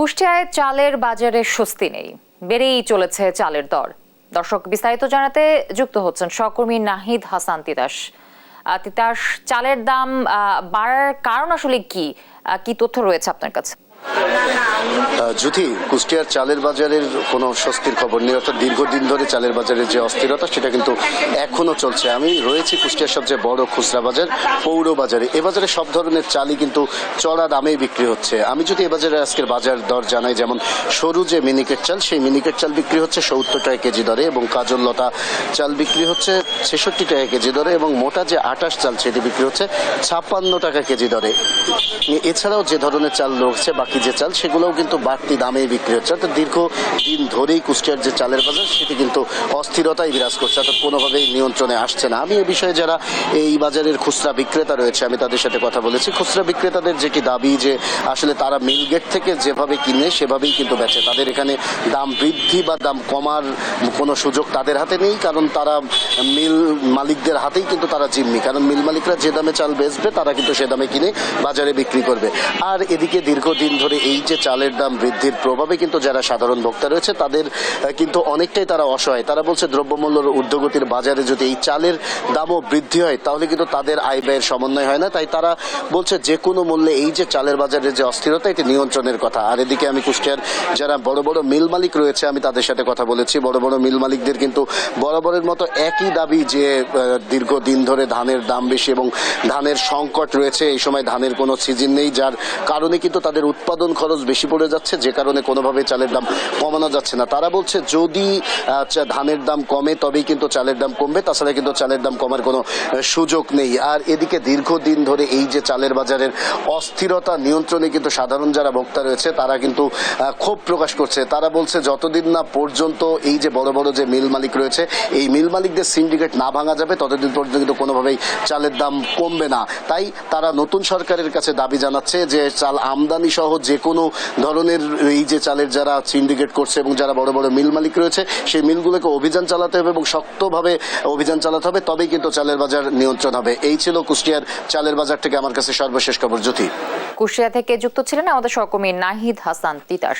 কুষ্টিয়ায় চালের বাজারে স্বস্তি নেই, বেড়েই চলেছে চালের দর। দর্শক, বিস্তারিত জানাতে যুক্ত হচ্ছেন সহকর্মী নাহিদ হাসান তিতাস। তিতাস, চালের দাম বাড়ার কারণ আসলে কি তথ্য রয়েছে আপনার কাছে? জ্যোতি, কুষ্টিয়ার চালের বাজারের কোনো স্বস্তির খবর নেই। অর্থাৎ দীর্ঘদিন ধরে চালের বাজারের যে অস্থিরতা সেটা কিন্তু এখনো চলছে। আমি রয়েছি কুষ্টিয়ার সবচেয়ে বড় খুচরা বাজার পৌর বাজারে। এ বাজারে সব ধরনের চালই কিন্তু চড়া দামেই বিক্রি হচ্ছে। আমি যদি এ বাজারে আজকের বাজার দর জানাই, যেমন সরু যে মিনিকেট চাল, সেই মিনিকেট চাল বিক্রি হচ্ছে ৭০ টাকা কেজি দরে, এবং কাজল লতা চাল বিক্রি হচ্ছে ৬৬ টাকা কেজি দরে, এবং মোটা যে আটাশ চাল সেটি বিক্রি হচ্ছে ৫৬ টাকা কেজি দরে। এছাড়াও যে ধরনের চাল রয়েছে বাকি যে চাল, সেগুলোও কিন্তু বাড়তি দামেই বিক্রি হচ্ছে। অর্থাৎ দীর্ঘদিন ধরেই কুষ্টিয়ার যে চালের বাজার সেটি কিন্তু অস্থিরতাই বিরাজ করছে, অর্থাৎ কোনোভাবেই নিয়ন্ত্রণে আসছে না। আমি এ বিষয়ে যারা এই বাজারের খুচরা বিক্রেতা রয়েছে আমি তাদের সাথে কথা বলেছি। খুচরা বিক্রেতাদের যেটি দাবি যে আসলে তারা মিলগেট থেকে যেভাবে কিনে সেভাবেই কিন্তু বেচে। তাদের এখানে দাম বৃদ্ধি বা দাম কমার কোনো সুযোগ তাদের হাতে নেই, কারণ তারা মিল মালিকদের হাতেই কিন্তু তারা জিম্মি। কারণ মিল মালিকরা যে দামে চাল বেচবে তারা কিন্তু সে দামে কিনে বাজারে বিক্রি করবে। আর এদিকে দীর্ঘদিন ধরে এই যে চালের দাম বৃদ্ধির প্রভাবে কিন্তু যারা সাধারণ ভোক্তা রয়েছে তাদের কিন্তু অনেকটাই তারা অসহায়। তারা বলছে দ্রব্যমূল্যের ঊর্ধ্বগতির বাজারে যদি এই চালের দামও বৃদ্ধি হয় তাহলে কিন্তু তাদের আয় ব্যয়ের সমন্বয় হয় না। তাই তারা বলছে যে কোনো মূল্যে এই যে চালের বাজারের যে অস্থিরতা এটি নিয়ন্ত্রণের কথা। আর এদিকে আমি কুষ্টিয়ার যারা বড় বড় মিল মালিক রয়েছে আমি তাদের সাথে কথা বলেছি। বড় বড় মিল মালিকদের কিন্তু বরাবরের মতো একই দাবি যে দীর্ঘদিন ধরে ধানের দাম বেশি এবং ধানের সংকট রয়েছে। এই সময় ধানের কোনো সিজন নেই, যার কারণে কিন্তু তাদের উৎপাদন খরচ বেশি পড়ে যাচ্ছে, যে কারণে কোনোভাবে চালের দাম কমানো যাচ্ছে না। তারা বলছে যদি ধানের দাম কমে তবেই কিন্তু চালের দাম কমবে, তাছাড়া কিন্তু চালের দাম কমার কোনো সুযোগ নেই। আর এদিকে দীর্ঘদিন ধরে এই যে চালের বাজারের অস্থিরতা নিয়ন্ত্রণে কিন্তু সাধারণ যারা ভোক্তা রয়েছে তারা কিন্তু ক্ষোভ প্রকাশ করছে। তারা বলছে যতদিন না পর্যন্ত এই যে বড় বড় যে মিল মালিক রয়েছে এই মিল মালিকদের সিন্ডিকেট না ভাঙা যাবে ততদিন পর্যন্ত কিন্তু কোনোভাবেই চালের দাম কমবে না। তাই তারা নতুন সরকারের কাছে দাবি জানাচ্ছে যে চাল আমদানি সহ যে কোনো ধরনের এই যে চালের যারা সিন্ডিকেট করছে এবং যারা বড় বড় মিল মালিক রয়েছে সেই মিলগুলোকে অভিযান চালাতে হবে এবং শক্তভাবে অভিযান চালাতে হবে, তবেই কিন্তু চালের বাজার নিয়ন্ত্রণ হবে। এই ছিল কুষ্টিয়ার চালের বাজার থেকে আমার কাছে সর্বশেষ খবর। জ্যোতি, কুষ্টিয়া থেকে যুক্ত ছিলেন আমাদের সহকর্মী নাহিদ হাসান তিতাস।